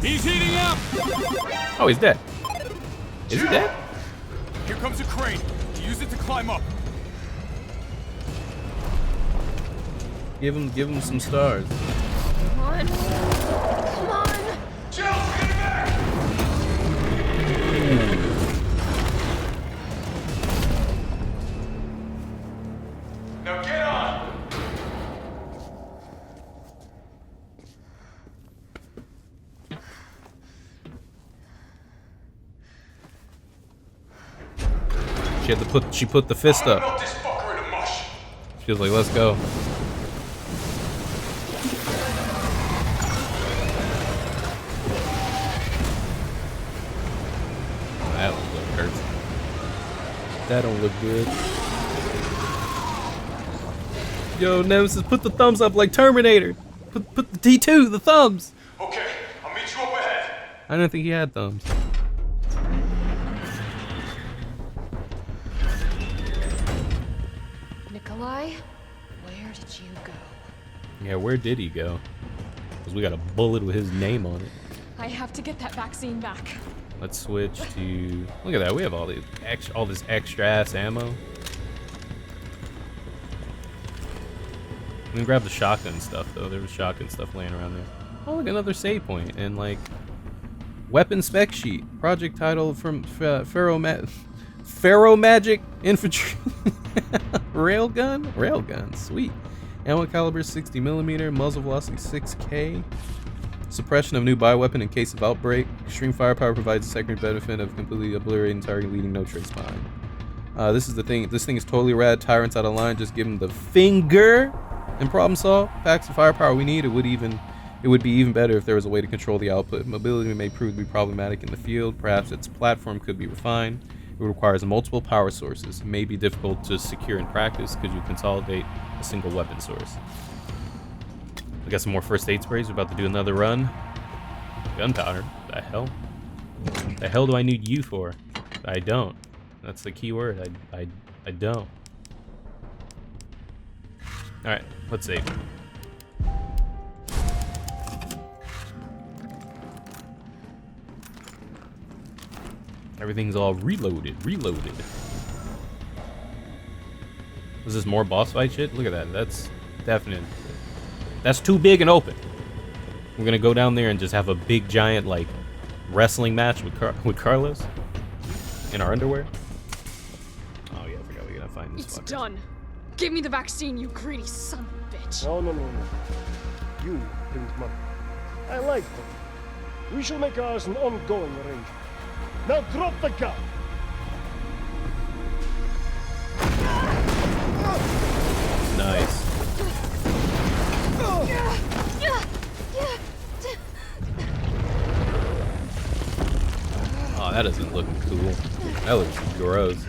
He's heating up! Oh, he's dead. Is he dead? Here comes a crane. Use it to climb up. Give him some stars. Come on. Come on. Jill, get back! Now get on! She put the fist I'm gonna up. melt this fucker into mush. She was like, let's go. That don't look hurts. That don't look good. Yo, Nemesis, put the thumbs up like Terminator. Put the T2, the thumbs. Okay, I'll meet you up ahead. I didn't think he had thumbs. Nikolai, where did you go? Yeah, where did he go? Because we got a bullet with his name on it. I have to get that vaccine back. Let's switch to. Look at that. We have all this extra ass ammo. We can grab the shotgun stuff though. There was shotgun stuff laying around there. Oh, look, another save point and like weapon spec sheet. Project title from Pharaoh Magic Infantry. Railgun. Sweet. Ammo caliber 60mm. Muzzle velocity 6K. Suppression of new bioweapon in case of outbreak. Extreme firepower provides a secondary benefit of completely obliterating target, leaving no trace behind. This is the thing. This thing is totally rad. Tyrant's out of line. Just give him the finger and problem solve. Packs the firepower we need. It would be even better if there was a way to control the output. Mobility may prove to be problematic in the field. Perhaps its platform could be refined. It requires multiple power sources. It may be difficult to secure in practice because you consolidate a single weapon source. I got some more first aid sprays. We're about to do another run. Gunpowder. The hell? The hell do I need you for? I don't. That's the key word. I don't. Alright, let's save. Everything's all reloaded. Was this more boss fight shit? Look at that. That's definite. That's too big and open. We're gonna go down there and just have a big giant like wrestling match with Carlos in our underwear. Oh yeah, I forgot we gotta find this. It's done. Give me the vaccine, you greedy son of a bitch. No. You think, Mother. I like them. We shall make ours an ongoing arrangement. Now drop the gun. Nice. Oh, that doesn't look cool. That looks gross.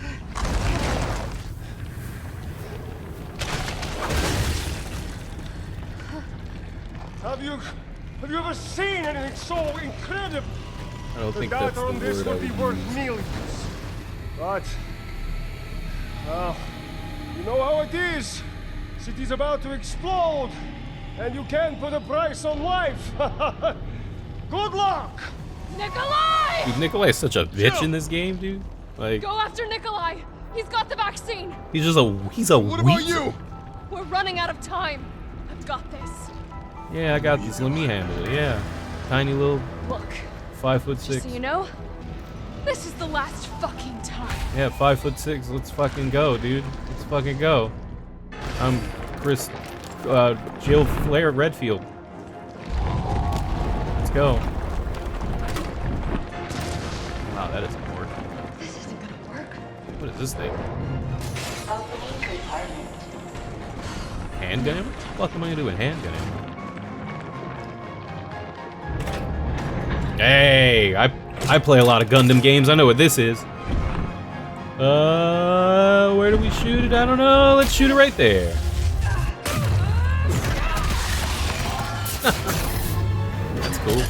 Have you ever seen anything so incredible? I don't The think that's data the on this word I would be would worth use. millions. But, you know how it is. City's about to explode, and you can't put a price on life. Good luck! Nikolai! Dude, Nikolai is such a bitch in this game, dude. Like, Go after Nikolai! He's got the vaccine! he's a What about you? We're running out of time. I've got this. Yeah, I got this. Let me handle it. Yeah, tiny little Look, 5'6". just so you know, this is the last fucking time. Yeah, 5'6". Let's fucking go, dude. Let's fucking go. I'm Chris, Jill Flair Redfield. Let's go. Wow, that doesn't work. This isn't gonna work. What is this thing? Opening compartment. Handgun ammo? What the fuck am I gonna do with handgun ammo? Hey, I play a lot of Gundam games. I know what this is. Where do we shoot it? I don't know. Let's shoot it right there. That's cool.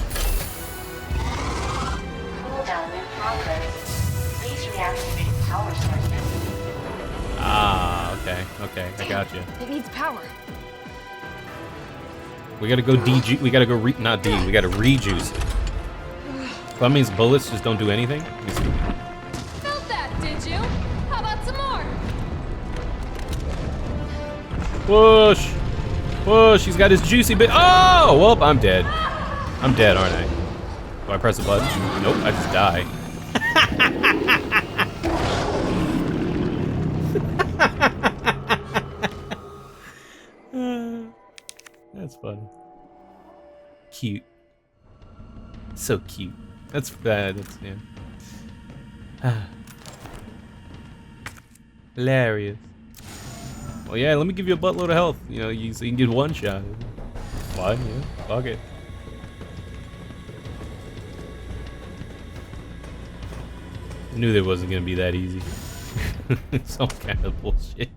Cooldown in progress. Please reactivate power source. Ah, okay, I got you. It needs power. We gotta go we gotta go not D, we gotta rejuice it. That means bullets just don't do anything? Let me see. Felt that, did you? How about some more? Push! Push! He's got his juicy bit. Oh! Well, I'm dead. I'm dead, aren't I? Do I press a button? Nope, I just die. That's funny. Cute. So cute. That's yeah. Hilarious. Well, yeah, let me give you a buttload of health. You know, so you can get one shot. Fine, yeah. Fuck it. I knew that wasn't gonna be that easy. Some kind of bullshit.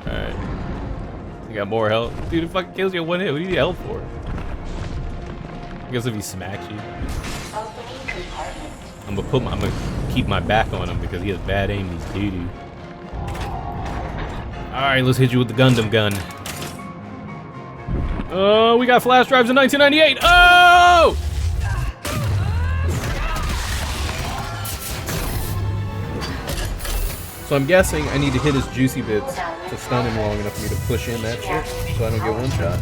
Alright. You got more health? Dude, it fucking kills you in one hit. What do you need health for? I guess if he smacks you. I'm gonna keep my back on him because he has bad aim, he's doo-doo. Alright, let's hit you with the Gundam gun. Oh, we got flash drives in 1998. Oh! So I'm guessing I need to hit his juicy bits to stun him long enough for me to push in that shit so I don't get one shot.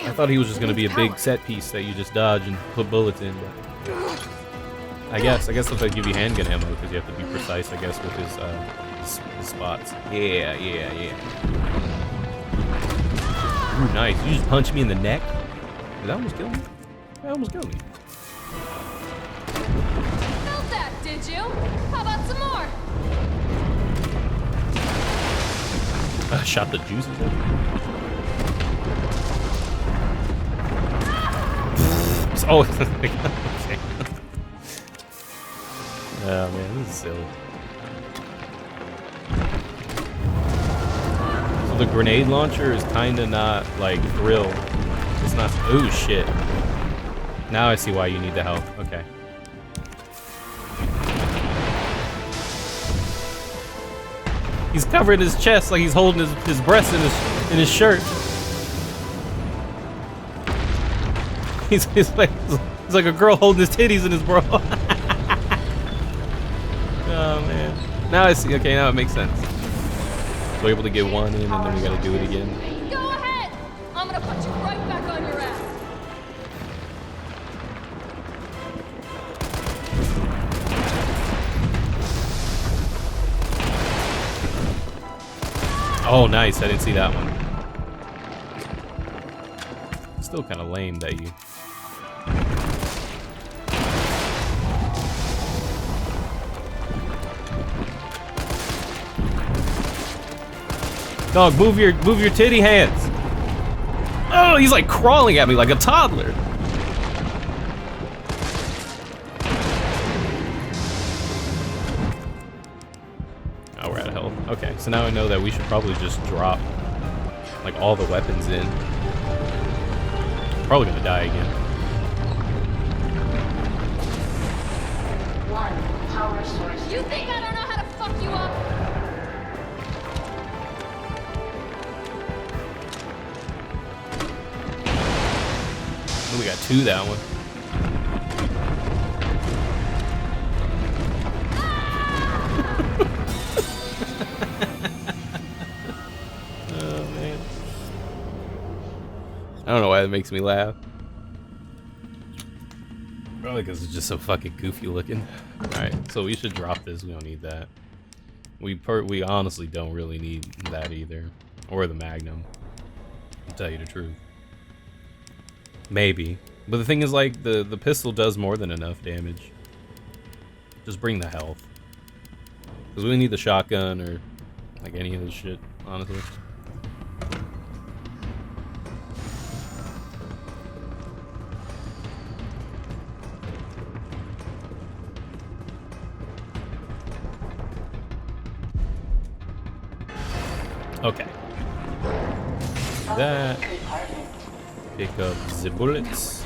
I thought he was just gonna be a big set piece that you just dodge and put bullets in, but I guess if they give you handgun ammo because you have to be precise, I guess, with his spots. Yeah. Ooh, nice. You just punched me in the neck? Did that almost kill me? That almost killed me. Felt that, did you? How about some more? I shot the juices in. Oh, okay. Oh man, this is silly. So the grenade launcher is kinda not like real. It's not. Oh shit. Now I see why you need the health. Okay. He's covering his chest like he's holding his breast in his shirt. He's like a girl holding his titties in his bra. Oh man. Now I see. Okay, now it makes sense. We're able to get one in, and then we gotta do it again. Go ahead! I'm gonna put you right back on your ass. Oh, nice. I didn't see that one. Still kind of lame that you... Dog, move your titty hands. Oh, he's like crawling at me like a toddler. Oh, we're out of health. Okay, so now I know that we should probably just drop like all the weapons in. Probably gonna die again. One power source. You think I don't know how to fuck you up? Oh, we got two that one. Oh man. I don't know why that makes me laugh. Probably because it's just so fucking goofy looking. Alright, so we should drop this. We don't need that. We honestly don't really need that either. Or the Magnum. To tell you the truth. Maybe. But the thing is, like, the pistol does more than enough damage. Just bring the health. Because we need the shotgun or, like, any of this shit, honestly. Okay. That. Pick up the bullets.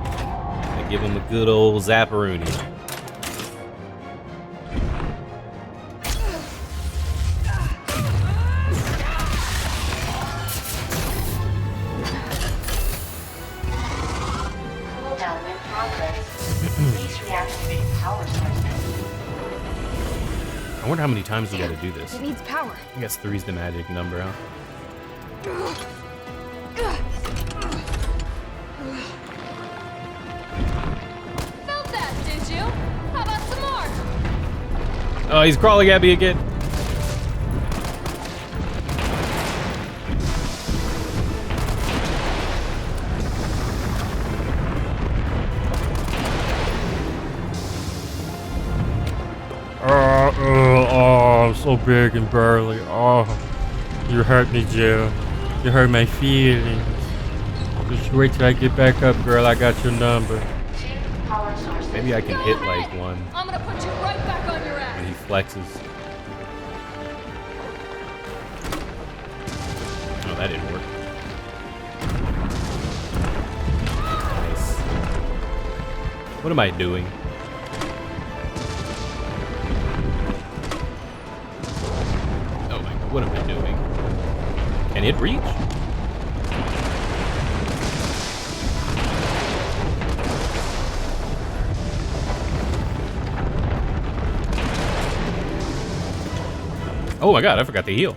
And give him a good old zapparoonie. I wonder how many times we gotta do this. It needs power. I guess 3's the magic number, huh? Felt that, did you? How about some more? Oh, he's crawling at me again. Oh, I'm so big and burly. Oh, you hurt me, Jill. You hurt my feelings. Just wait till I get back up, girl. I got your number. Two power sources. Maybe I can Go hit ahead. like one I'm gonna put you right back on your ass. when he flexes. Oh, that didn't work. Nice. What am I doing? Oh my god, what am I doing? Can it reach? Oh my god, I forgot to heal.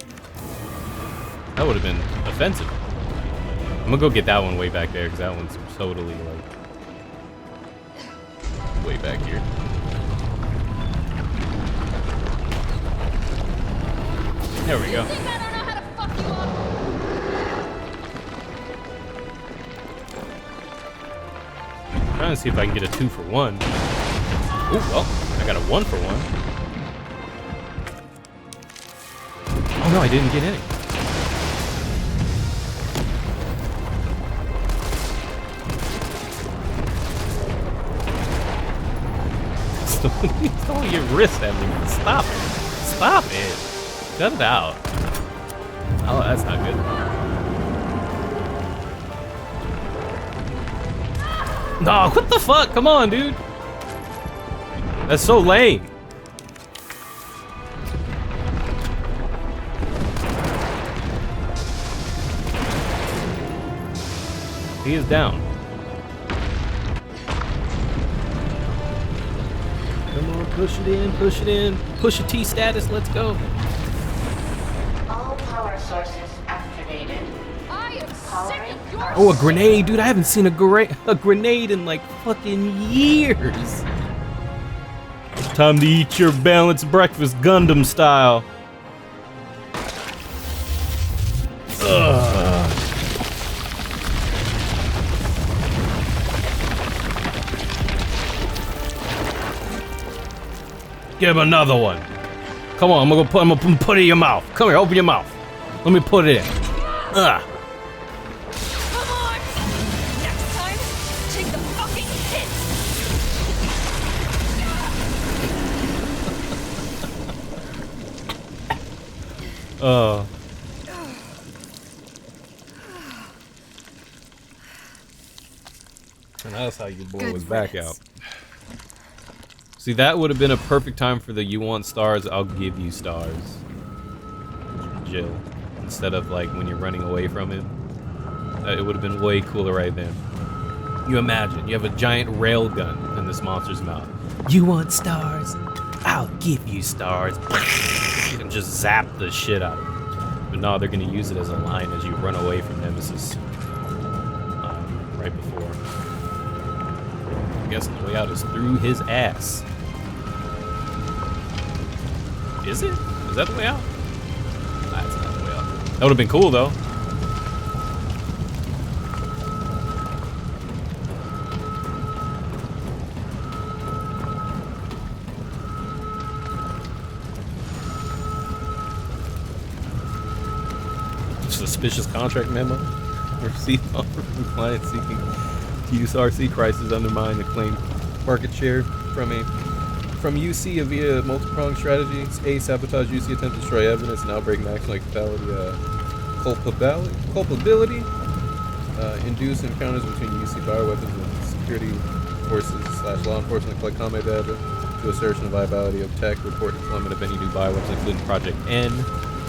That would have been offensive. I'm gonna go get that one way back there because that one's totally like way back here. There we go. Think I don't know how to fuck you up? Trying to see if I can get a 2 for 1. Oh, well, I got a 1 for 1. Oh no, I didn't get any. Throw your wrist at me. Stop it. Stop it. Cut it out. Oh, that's not good. No, what the fuck? Come on, dude. That's so lame. He is down. Come on, push it in, push it in. Push a T status, let's go. All power sources activated. I am sick of your Oh, a grenade, dude. I haven't seen a grenade in like fucking years. Time to eat your balanced breakfast, Gundam style. Ugh. Give him another one. Come on, I'm gonna put it in your mouth. Come here, open your mouth. Let me put it in. Ugh. Come on! Next time, take the fucking hit! And that's how your boy Good was back riddance. out. See, that would have been a perfect time for the "you want stars, I'll give you stars" Jill. Instead of like when you're running away from him. It would have been way cooler right then. You imagine, you have a giant rail gun in this monster's mouth. You want stars? I'll give you stars. And just zap the shit out of him. But no, they're gonna use it as a line as you run away from Nemesis. Right before. I guess the way out is through his ass. Is it? Is that the way out? That's not the way out. That would have been cool though. Suspicious contract memo received from client seeking to use RC crisis undermine the claimed market share from UC via multi-pronged strategies. A, sabotage UC, attempt to destroy evidence, and outbreak maximum like fatality, culpability, induce encounters between UC bioweapons and security forces / law enforcement, collect combat data to assertion of viability of tech, report deployment of any new bioweapons, including Project N,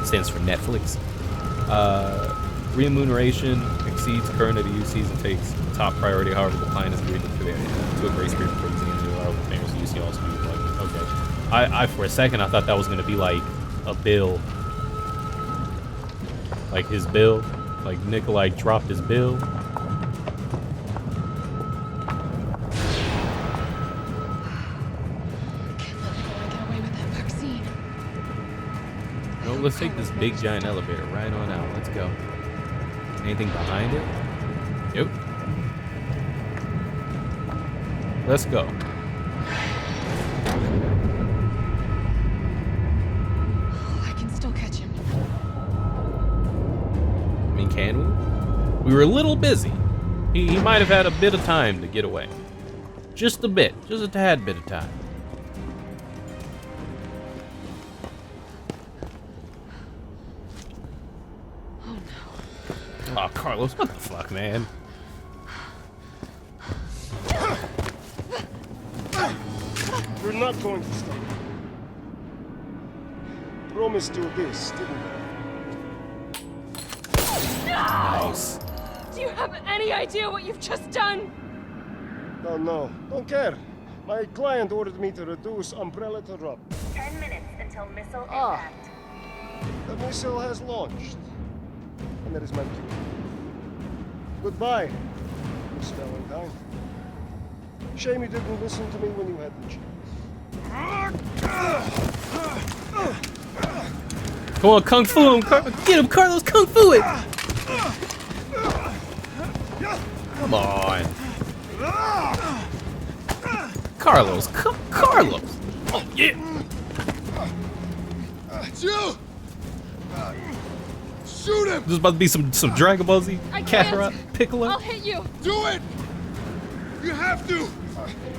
stands for Netflix. Remuneration exceeds current at UCs and takes top priority. However, the client has agreed to a grace period for using any new with parents. UC also be like, okay. I for a second I thought that was gonna be like a bill. Like his bill. Like Nikolai dropped his bill. No, let's take this big giant elevator right on out. Let's go. Anything behind it? Yep. Let's go. I can still catch him. I mean, can we? We were a little busy. He might have had a bit of time to get away. Just a bit. Just a tad bit of time. Oh, Carlos, what the fuck, man? You're not going to stop. Promised you this, didn't I? Nice. Do you have any idea what you've just done? No, don't care. My client ordered me to reduce umbrella to rub. 10 minutes until missile Ah. impact. The missile has launched. And that is my cue. Goodbye, Miss Valentine. Shame you didn't listen to me when you had the chance. Come on, Kung Fu him. Get him, Carlos. Kung Fu it. Come on. Carlos. Carlos. Oh, yeah. Jill! Shoot him! This is about to be some Dragon Ball Z. I can't. Kakarot, Piccolo. I'll hit you. Do it! You have to!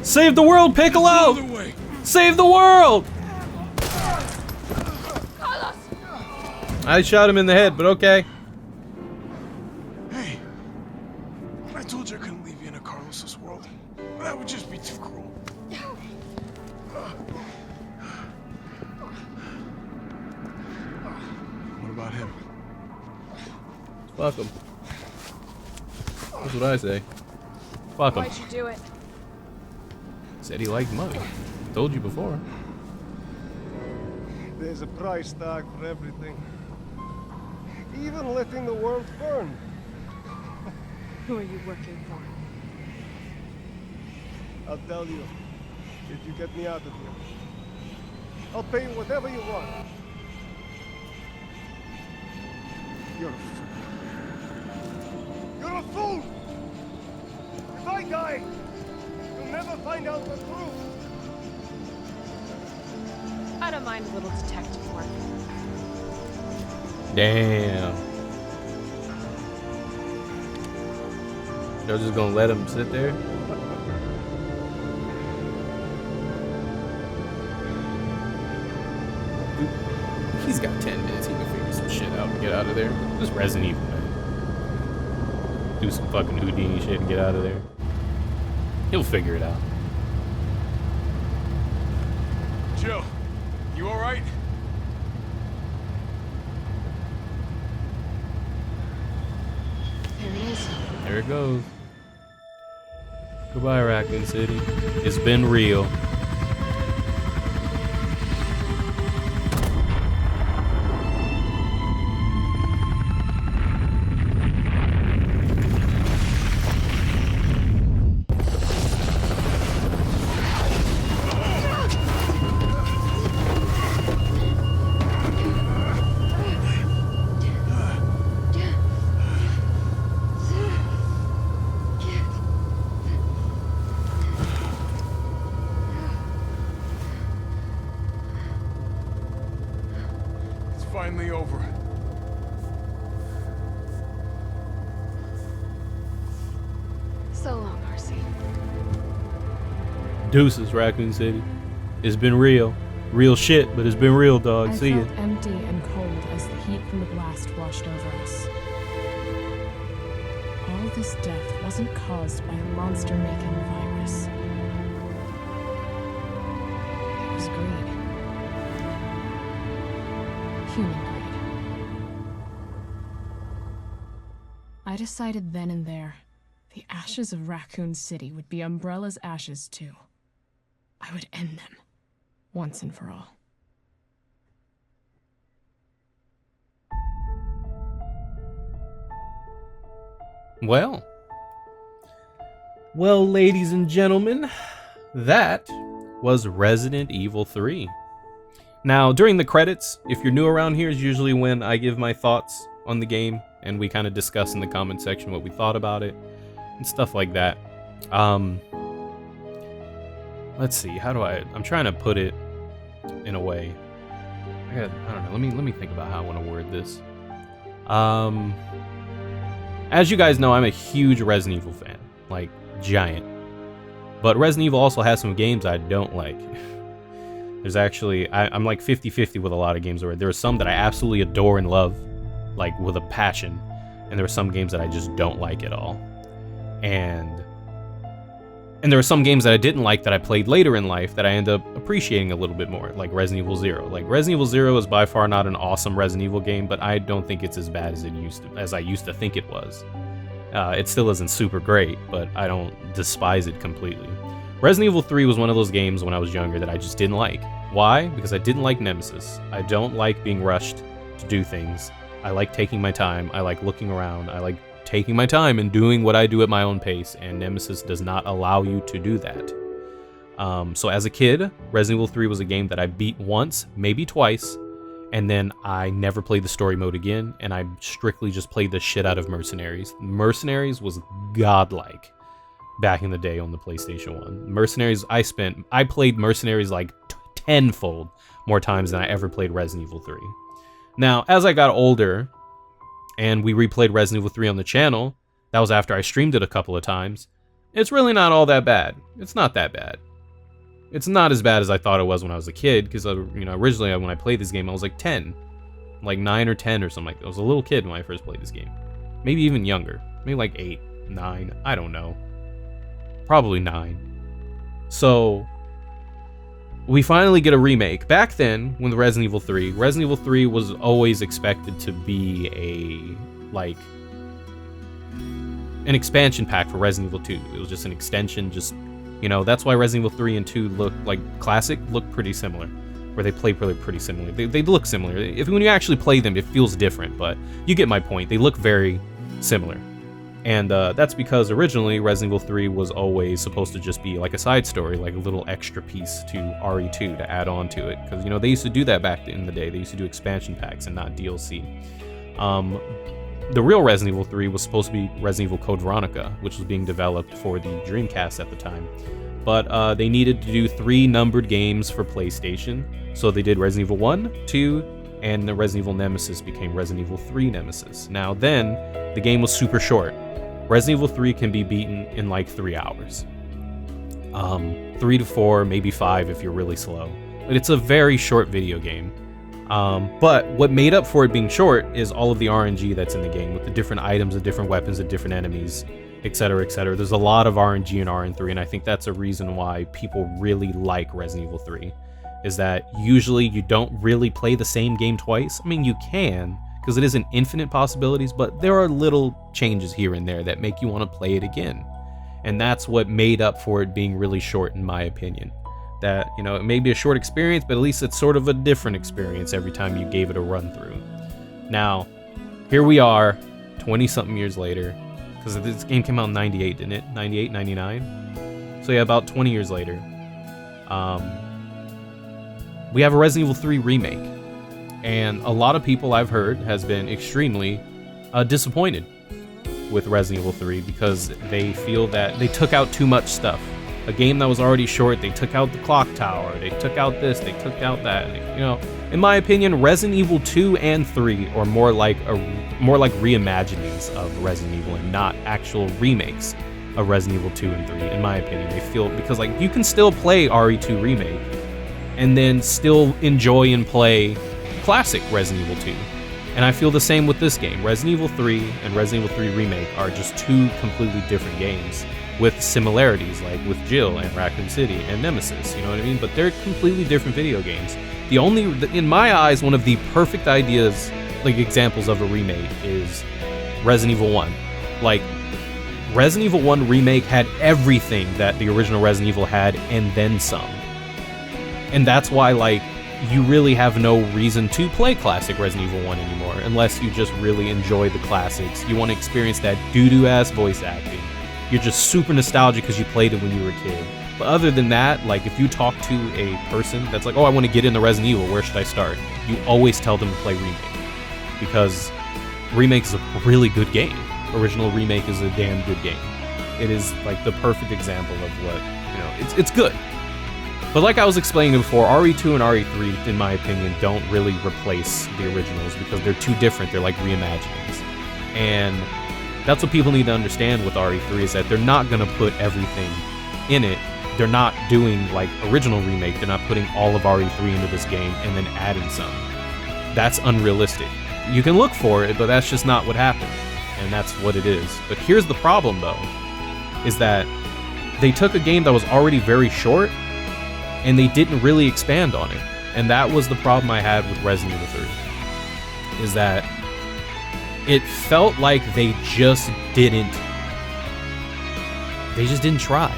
Save the world, Piccolo! Other way! Save the world! Carlos! I shot him in the head, but okay. Hey, I told you I couldn't leave you in a Carlos's world. That would just be too cruel. What about him? Fuck him. That's what I say. Fuck him. Why'd you do it? Said he liked money. Told you before. There's a price tag for everything. Even letting the world burn. Who are you working for? I'll tell you, if you get me out of here. I'll pay you whatever you want. You're a fool. You're a fool! If I die, you'll never find out the truth. I don't mind a little detective work. Damn. They're just gonna let him sit there? He's got 10 minutes. He can figure some shit out and get out of there. Just Resident Evil, man. Do some fucking Houdini shit and get out of there. He'll figure it out. Jill, you alright? There it is. There it goes. Goodbye, Raccoon City. It's been real. It's finally over. So long, RC. Deuces, Raccoon City. It's been real. Real shit, but it's been real, dog. I See ya. felt empty and cold as the heat from the blast washed over us. All this death wasn't caused by a monster-making virus. It was greed. Human greed. I decided then and there, the ashes of Raccoon City would be Umbrella's ashes too. I would end them. once and for all. Well, ladies and gentlemen, that was Resident Evil 3. Now, during the credits, if you're new around here, is usually when I give my thoughts on the game, and we kind of discuss in the comment section what we thought about it, and stuff like that. Let's see, I'm trying to put it in a way. I don't know, let me think about how I want to word this. As you guys know, I'm a huge Resident Evil fan, like, giant. But Resident Evil also has some games I don't like. There's actually, I'm like 50-50 with a lot of games where there are some that I absolutely adore and love, like with a passion, and there are some games that I just don't like at all. And there are some games that I didn't like that I played later in life that I end up appreciating a little bit more, like Resident Evil 0. Like, Resident Evil 0 is by far not an awesome Resident Evil game, but I don't think it's as bad as I used to think it was. It still isn't super great, but I don't despise it completely. Resident Evil 3 was one of those games when I was younger that I just didn't like. Why? Because I didn't like Nemesis. I don't like being rushed to do things. I like taking my time. I like looking around. I like taking my time and doing what I do at my own pace, and Nemesis does not allow you to do that. So as a kid, Resident Evil 3 was a game that I beat once, maybe twice, and then I never played the story mode again, and I strictly just played the shit out of Mercenaries. Mercenaries was godlike back in the day on the PlayStation 1. Mercenaries, I played Mercenaries like tenfold more times than I ever played Resident Evil 3. Now, as I got older, and we replayed Resident Evil 3 on the channel, that was after I streamed it a couple of times, it's really not all that bad. It's not that bad. It's not as bad as I thought it was when I was a kid, because, originally when I played this game, I was like 10. Like 9 or 10 or something like that. I was a little kid when I first played this game. Maybe even younger. Maybe like 8, 9, I don't know. Probably 9. So, we finally get a remake. Back then, with Resident Evil 3 was always expected to be an expansion pack for Resident Evil 2. It was just an extension, that's why Resident Evil 3 and 2 look like classic, look pretty similar. Where they play pretty similar. They look similar. When you actually play them, it feels different, but you get my point. They look very similar. And that's because originally Resident Evil 3 was always supposed to just be like a side story, like a little extra piece to RE2 to add on to it. Because, they used to do that back in the day. They used to do expansion packs and not DLC. The real Resident Evil 3 was supposed to be Resident Evil Code Veronica, which was being developed for the Dreamcast at the time. But they needed to do 3 numbered games for PlayStation. So they did Resident Evil 1, 2, and the Resident Evil Nemesis became Resident Evil 3 Nemesis. Now then, the game was super short. Resident Evil 3 can be beaten in like 3 hours. 3 to 4, maybe 5 if you're really slow. But it's a very short video game. But what made up for it being short is all of the RNG that's in the game, with the different items, the different weapons, the different enemies, etc., etc. There's a lot of RNG in RN3, and I think that's a reason why people really like Resident Evil 3, is that usually you don't really play the same game twice. I mean, you can, because it isn't infinite possibilities, but there are little changes here and there that make you want to play it again. And that's what made up for it being really short, in my opinion. That, it may be a short experience, but at least it's sort of a different experience every time you gave it a run through. Now, here we are, 20-something years later, because this game came out in 98, didn't it? 98, 99? So yeah, about 20 years later. We have a Resident Evil 3 remake. And a lot of people I've heard has been extremely disappointed with Resident Evil 3 because they feel that they took out too much stuff. A game that was already short, they took out the clock tower, they took out this, they took out that. In my opinion, Resident Evil 2 and 3 are more like reimaginings of Resident Evil and not actual remakes of Resident Evil 2 and 3. In my opinion, they feel because you can still play RE2 Remake and then still enjoy and play classic Resident Evil 2. And I feel the same with this game. Resident Evil 3 and Resident Evil 3 Remake are just 2 completely different games with similarities, like with Jill and Raccoon City and Nemesis, you know what I mean? But they're completely different video games. In my eyes, one of the perfect ideas, examples of a remake is Resident Evil 1. Resident Evil 1 Remake had everything that the original Resident Evil had and then some. And that's why, like, you really have no reason to play classic Resident Evil 1 anymore, unless you just really enjoy the classics. You want to experience that doo-doo ass voice acting. You're just super nostalgic because you played it when you were a kid. But other than that, like, if you talk to a person that's like, oh, I want to get into Resident Evil, where should I start? You always tell them to play Remake. Because Remake is a really good game. Original Remake is a damn good game. It is, like, the perfect example of what, you know, it's good. But like I was explaining before, RE2 and RE3, in my opinion, don't really replace the originals because they're too different. They're like reimaginings. And that's what people need to understand with RE3 is that they're not going to put everything in it. They're not doing like original Remake. They're not putting all of RE3 into this game and then adding some. That's unrealistic. You can look for it, but that's just not what happened. And that's what it is. But here's the problem, though, is that they took a game that was already very short and they didn't really expand on it. And that was the problem I had with Resident Evil 3. Is that it felt like they just didn't try.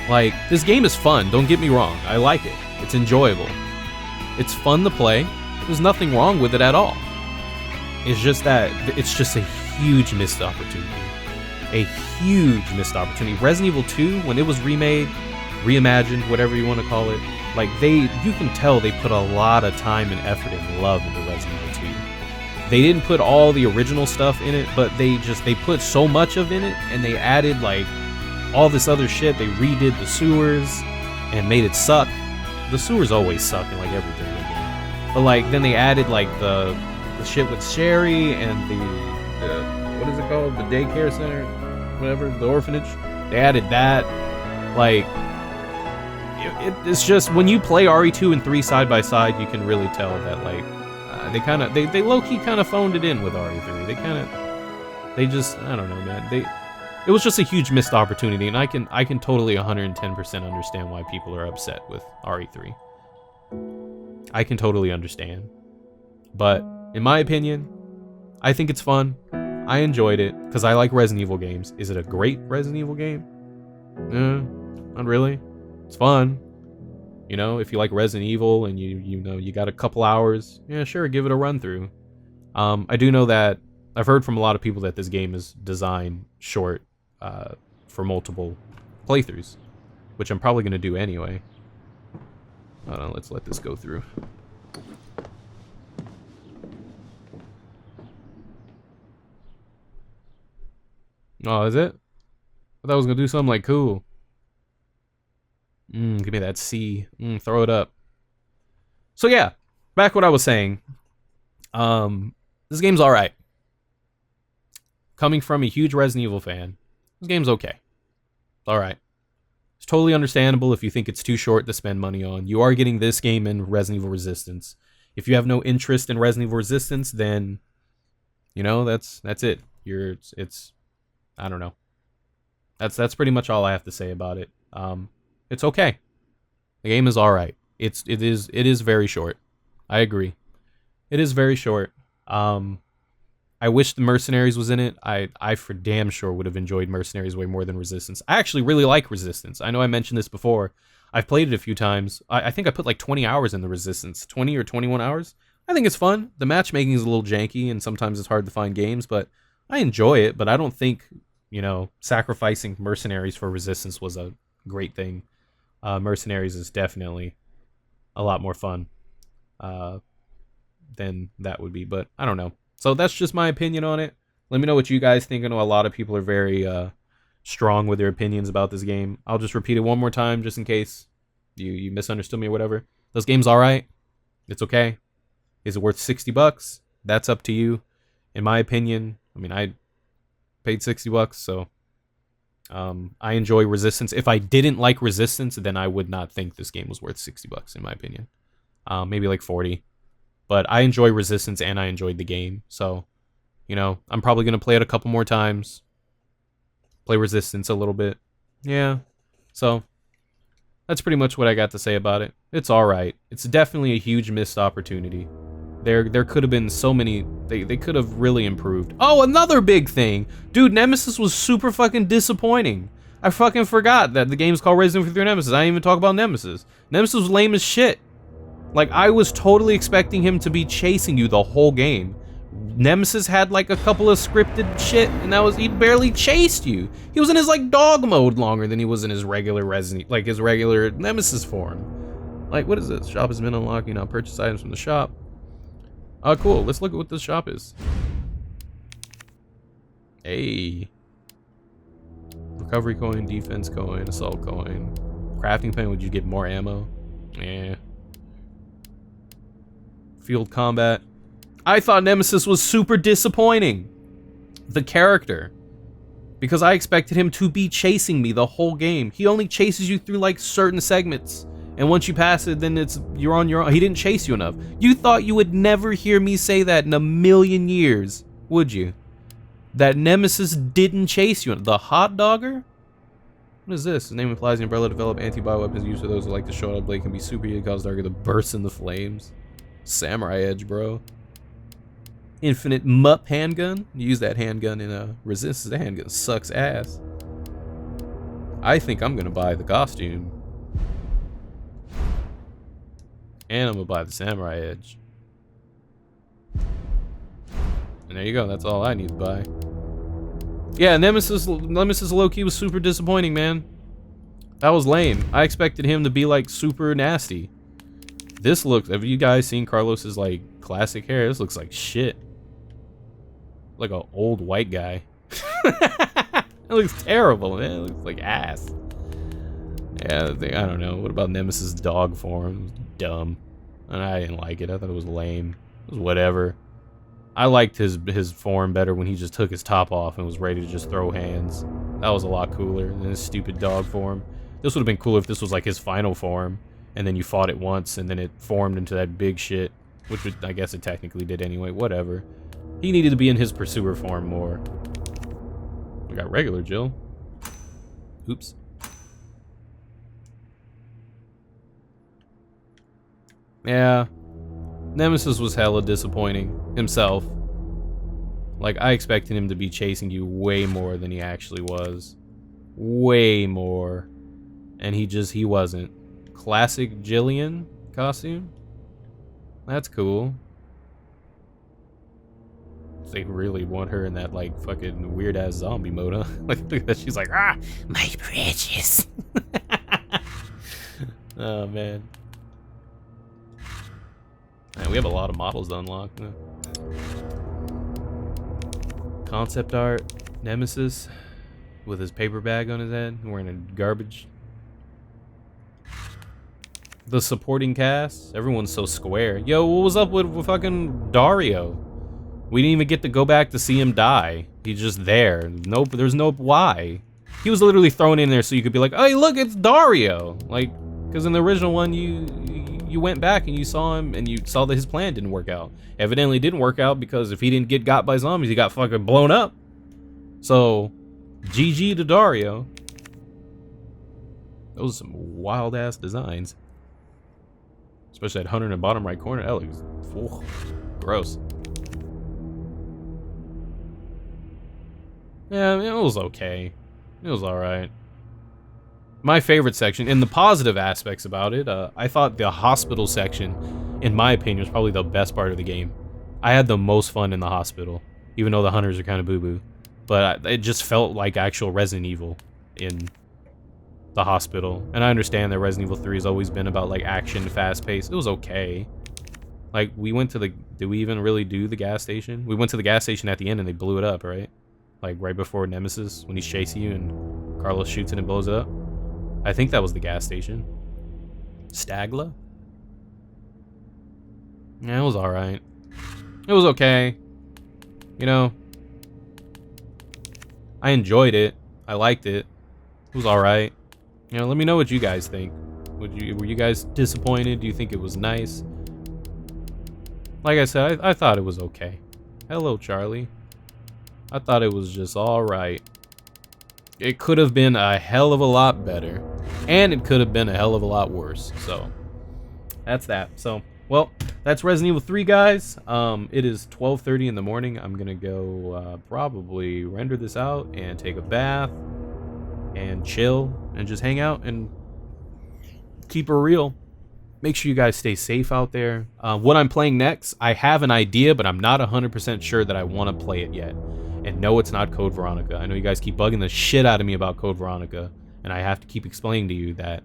Like, this game is fun, don't get me wrong. I like it. It's enjoyable. It's fun to play. There's nothing wrong with it at all. It's just that it's just a huge missed opportunity. A huge missed opportunity. Resident Evil 2, when it was remade, reimagined, whatever you want to call it, like you can tell they put a lot of time and effort and love into Resident Evil 2. They didn't put all the original stuff in it, but they put so much of in it, and they added like all this other shit. They redid the sewers and made it suck. The sewers always suck in like every video game, but like then they added like the shit with Sherry and the what is it called, the daycare center, whatever, the orphanage. They added that. Like, it's just, when you play RE2 and 3 side by side, you can really tell that, like, they low-key kind of phoned it in with RE3. They just, I don't know, man. It was just a huge missed opportunity, and I can totally 110% understand why people are upset with RE3. I can totally understand. But, in my opinion, I think it's fun. I enjoyed it, because I like Resident Evil games. Is it a great Resident Evil game? Not really. It's fun. You know, if you like Resident Evil and you know you got a couple hours, yeah, sure, give it a run through. I do know that I've heard from a lot of people that this game is designed short for multiple playthroughs, which I'm probably going to do anyway. Hold on, let's let this go through. Oh, is it? I thought I was going to do something like cool. Give me that C. Throw it up. So yeah, back what I was saying. This game's alright. Coming from a huge Resident Evil fan, this game's okay. It's alright. It's totally understandable if you think it's too short to spend money on. You are getting this game in Resident Evil Resistance. If you have no interest in Resident Evil Resistance, then, you know, that's it. It's I don't know. That's pretty much all I have to say about it. It's okay. The game is all right. It is very short. I agree. It is very short. I wish the Mercenaries was in it. I for damn sure would have enjoyed Mercenaries way more than Resistance. I actually really like Resistance. I know I mentioned this before. I've played it a few times. I think I put like 20 hours in the Resistance. 20 or 21 hours. I think it's fun. The matchmaking is a little janky and sometimes it's hard to find games, but I enjoy it. But I don't think, you know, sacrificing Mercenaries for Resistance was a great thing. Mercenaries is definitely a lot more fun than that would be, but I don't know. So that's just my opinion on it. Let me know what you guys think. I know a lot of people are very strong with their opinions about this game. I'll just repeat it one more time just in case you misunderstood me or whatever. This game's alright. It's okay. Is it worth $60? That's up to you. In my opinion, I mean, I paid $60, so I enjoy Resistance. If I didn't like Resistance, then I would not think this game was worth $60, in my opinion. Maybe like 40. But I enjoy Resistance and I enjoyed the game. So, you know, I'm probably going to play it a couple more times. Play Resistance a little bit. Yeah. So, that's pretty much what I got to say about it. It's alright. It's definitely a huge missed opportunity. There could have been so many, they could have really improved. Oh, another big thing! Dude, Nemesis was super fucking disappointing. I fucking forgot that the game's called Resident Evil 3 Nemesis. I didn't even talk about Nemesis. Nemesis was lame as shit. Like, I was totally expecting him to be chasing you the whole game. Nemesis had like a couple of scripted shit, and that was, he barely chased you. He was in his like dog mode longer than he was in his regular Resident, like his regular Nemesis form. Like, what is this? Shop has been unlocked. You now purchase items from the shop. Oh, cool. Let's look at what this shop is. Hey. Recovery coin, defense coin, assault coin. Crafting pen, would you get more ammo? Yeah. Field combat. I thought Nemesis was super disappointing. The character. Because I expected him to be chasing me the whole game. He only chases you through like certain segments. And once you pass it, then you're on your own. He didn't chase you enough. You thought you would never hear me say that in a million years, would you? That Nemesis didn't chase you. The hot dogger? What is this? His name implies the Umbrella developed anti-bioweapons used for those who like to show up blade can be superheated, cause dagger to burst into flames. Samurai edge, bro. Infinite MUP handgun. You use that handgun in Resistance. That handgun sucks ass. I think I'm gonna buy the costume. And I'm gonna buy the Samurai edge. And there you go, that's all I need to buy. Yeah, Nemesis low-key was super disappointing, man. That was lame. I expected him to be like super nasty. This looks, have you guys seen Carlos's like classic hair? This looks like shit. Like an old white guy. It looks terrible, man. It looks like ass. Yeah, I don't know. What about Nemesis dog form? It was dumb. And I didn't like it. I thought it was lame. It was whatever. I liked his form better when he just took his top off and was ready to just throw hands. That was a lot cooler than his stupid dog form. This would have been cooler if this was like his final form, and then you fought it once, and then it formed into that big shit, which I guess it technically did anyway. Whatever. He needed to be in his pursuer form more. We got regular Jill. Oops. Yeah. Nemesis was hella disappointing himself. Like, I expected him to be chasing you way more than he actually was. Way more. And he wasn't. Classic Jillian costume? That's cool. They really want her in that, like, fucking weird-ass zombie mode, huh? Like, look at that. She's like, ah, my precious. Oh, man. Man, we have a lot of models to unlock. Concept art, Nemesis with his paper bag on his head, wearing a garbage. The supporting cast, everyone's so square. Yo, what was up with fucking Dario? We didn't even get to go back to see him die. He's just there. Nope, there's no why. He was literally thrown in there so you could be like, hey, look, it's Dario. Like, because in the original one, you went back and you saw him and you saw that his plan didn't work out. Evidently it didn't work out because if he didn't get got by zombies, he got fucking blown up. So, GG to Dario. Those are some wild ass designs. Especially that hunter in the bottom right corner. That looks gross. Yeah, it was okay. It was alright. My favorite section, and the positive aspects about it, I thought the hospital section, in my opinion, was probably the best part of the game. I had the most fun in the hospital, even though the hunters are kind of boo-boo. But it just felt like actual Resident Evil in the hospital. And I understand that Resident Evil 3 has always been about like action, fast-paced. It was okay. Like, we went to the... Did we even really do the gas station? We went to the gas station at the end and they blew it up, right? Like, right before Nemesis, when he's chasing you and Carlos shoots it and blows it up. I think that was the gas station. Stagla? Yeah, it was alright. It was okay. You know, I enjoyed it. I liked it. It was alright. You know, let me know what you guys think. Were you guys disappointed? Do you think it was nice? Like I said, I thought it was okay. Hello, Charlie. I thought it was just alright. It could have been a hell of a lot better. And it could have been a hell of a lot worse. So, that's that. So, well, that's Resident Evil 3, guys. It is 12:30 in the morning. I'm going to go probably render this out and take a bath. and chill and just hang out and keep it real. Make sure you guys stay safe out there. What I'm playing next, I have an idea, but I'm not 100% sure that I want to play it yet. And no, it's not Code Veronica. I know you guys keep bugging the shit out of me about Code Veronica, and I have to keep explaining to you that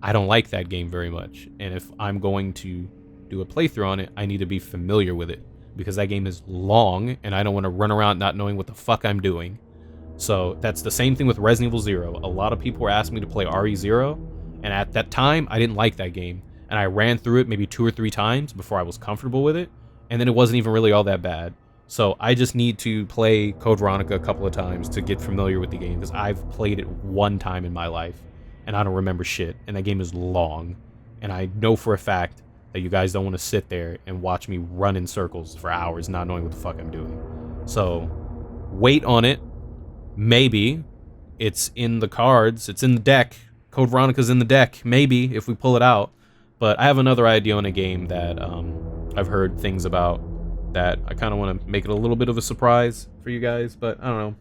I don't like that game very much. And if I'm going to do a playthrough on it, I need to be familiar with it, because that game is long, and I don't want to run around not knowing what the fuck I'm doing. So that's the same thing with Resident Evil 0. A lot of people were asking me to play RE0, and at that time, I didn't like that game. And I ran through it maybe 2 or 3 times before I was comfortable with it, and then it wasn't even really all that bad. So I just need to play Code Veronica a couple of times to get familiar with the game, because I've played it 1 time in my life, and I don't remember shit, and that game is long. And I know for a fact that you guys don't want to sit there and watch me run in circles for hours not knowing what the fuck I'm doing. So wait on it. Maybe it's in the cards, it's in the deck. Code Veronica's in the deck, maybe, if we pull it out. But I have another idea on a game that I've heard things about that I kind of want to make it a little bit of a surprise for you guys. But I don't know.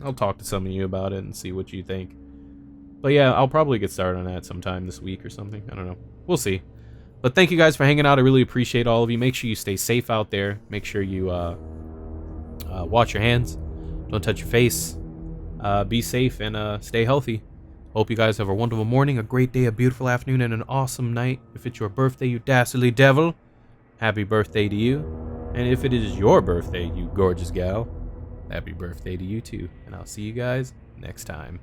I'll talk to some of you about it and see what you think. But yeah, I'll probably get started on that sometime this week or something. I don't know. We'll see. But thank you guys for hanging out. I really appreciate all of you. Make sure you stay safe out there. Make sure you wash your hands. Don't touch your face. Be safe and stay healthy. Hope you guys have a wonderful morning, a great day, a beautiful afternoon, and an awesome night. If it's your birthday, you dastardly devil, happy birthday to you. And if it is your birthday, you gorgeous gal, happy birthday to you too. And I'll see you guys next time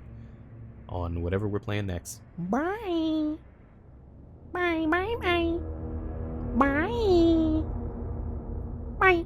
on whatever we're playing next. Bye. Bye, bye, bye. Bye. Bye.